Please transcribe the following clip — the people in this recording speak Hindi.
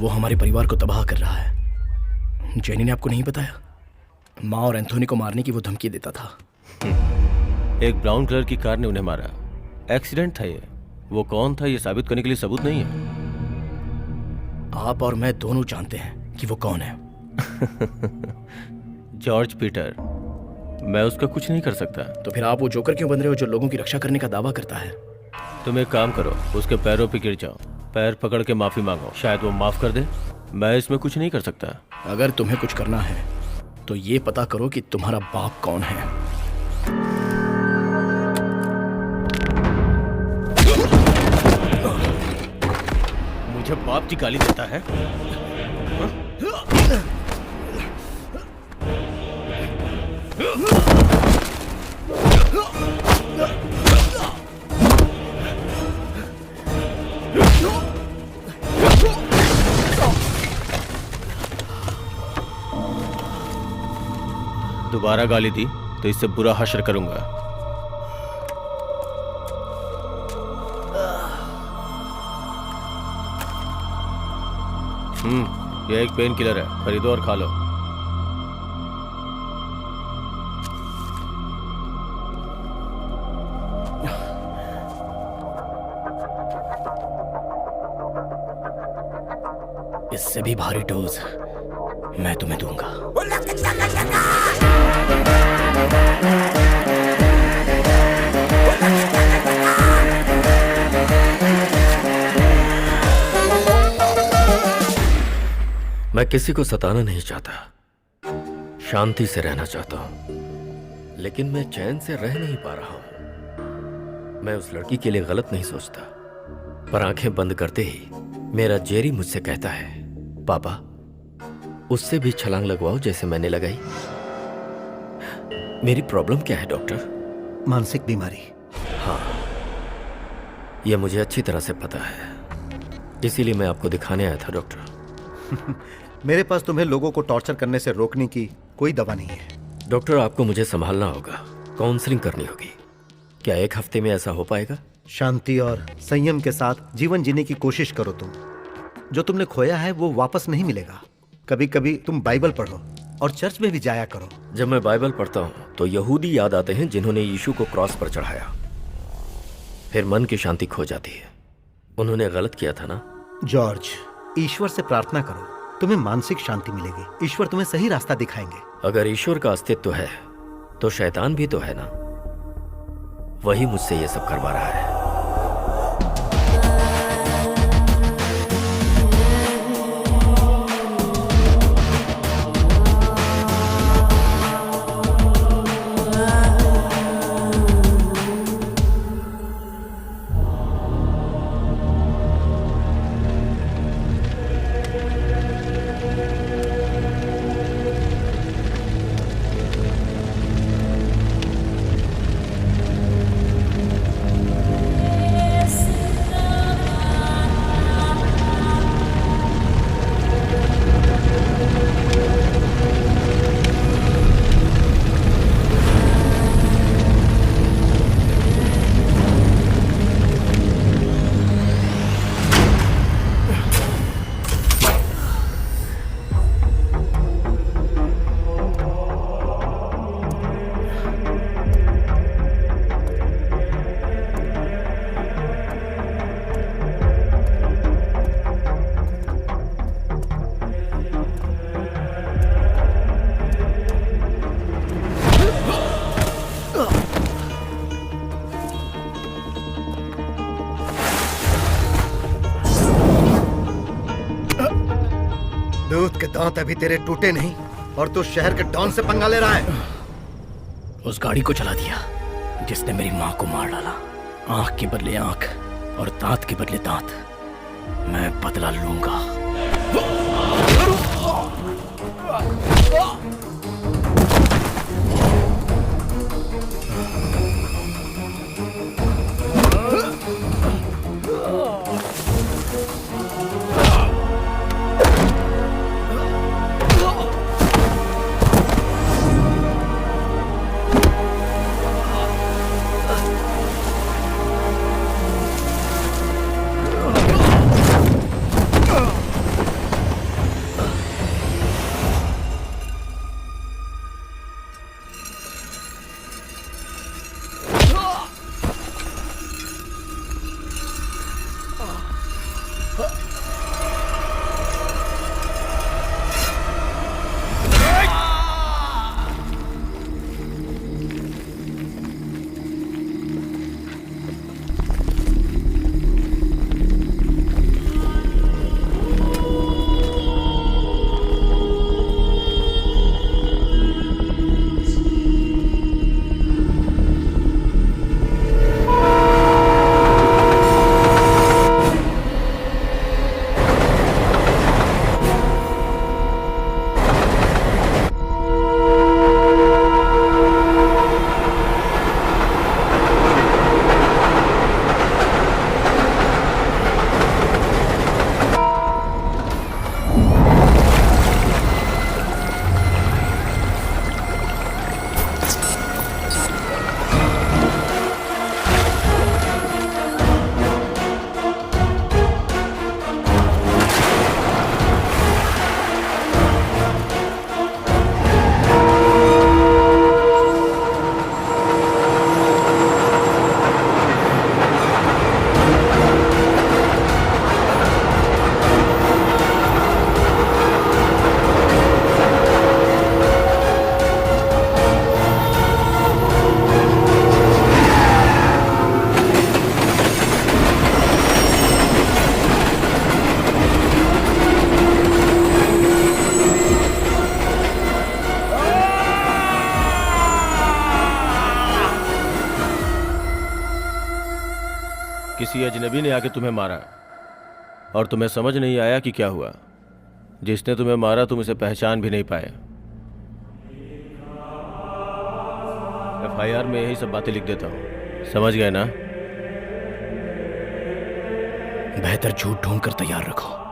वो हमारे परिवार को तबाह कर रहा है। जेनी ने आपको नहीं बताया? माँ और एंथोनी को मारने की वो धमकी देता था। एक ब्राउन कलर की कार ने उन्हें मारा। एक्सीडेंट था ये। वो कौन था ये साबित करने के लिए सबूत नहीं है। आप और मैं दोनों जानते हैं कि वो कौन है। George Peter. मैं उसका कुछ नहीं कर सकता। तो फिर आप वो जोकर क्यों बन रहे हो जो लोगों की रक्षा करने का दावा करता है? तुम एक काम करो, उसके पैरों पे गिर जाओ, पैर पकड़ के माफी मांगो, शायद वो माफ कर दे। मैं इसमें कुछ नहीं कर सकता। अगर तुम्हें कुछ करना है तो ये पता करो कि तुम्हारा बाप कौन है। मुझे बाप की गाली देता है? दोबारा गाली दी तो इससे बुरा हश्र करूंगा। ये एक पेन किलर है, खरीदो और खा लो। इससे भी भारी डोज मैं तुम्हें दूंगा। मैं किसी को सताना नहीं चाहता, शांति से रहना चाहता हूं, लेकिन मैं चैन से रह नहीं पा रहा हूं। मैं उस लड़की के लिए गलत नहीं सोचता, पर आंखें बंद करते ही मेरा जेरी मुझसे कहता है, पापा उससे भी छलांग लगवाओ जैसे मैंने लगाई। मेरी प्रॉब्लम क्या है डॉक्टर? मानसिक बीमारी। हाँ, यह मुझे अच्छी तरह से पता है, इसीलिए मैं आपको दिखाने आया था डॉक्टर। मेरे पास तुम्हें लोगों को टॉर्चर करने से रोकने की कोई दवा नहीं है। डॉक्टर आपको मुझे संभालना होगा, काउंसलिंग करनी होगी। क्या एक हफ्ते में ऐसा हो पाएगा? शांति और संयम के साथ जीवन जीने की कोशिश करो। तुम जो तुमने खोया है वो वापस नहीं मिलेगा। कभी कभी तुम बाइबल पढ़ो और चर्च में भी जाया करो। जब मैं बाइबल पढ़ता हूं तो यहूदी याद आते हैं जिन्होंने यीशु को क्रॉस पर चढ़ाया। फिर मन की शांति खो जाती है। उन्होंने गलत किया था ना? जॉर्ज, ईश्वर से प्रार्थना करो, तुम्हें मानसिक शांति मिलेगी। ईश्वर तुम्हें सही रास्ता दिखाएंगे। अगर ईश्वर का अस्तित्व है तो शैतान भी तो है ना? वही मुझसे ये सब करवा रहा है। दूध के दांत अभी तेरे टूटे नहीं और तू शहर के डॉन से पंगा ले रहा है। उस गाड़ी को चला दिया जिसने मेरी माँ को मार डाला। आंख के बदले आंख और दांत के बदले दांत। मैं बदला लूंगा। किसी अजनबी ने आके तुम्हें मारा और तुम्हें समझ नहीं आया कि क्या हुआ। जिसने तुम्हें मारा तुम इसे पहचान भी नहीं पाए। FIR में यही सब बातें लिख देता हूँ, समझ गए ना? बेहतर झूठ ढूंढ कर तैयार रखो।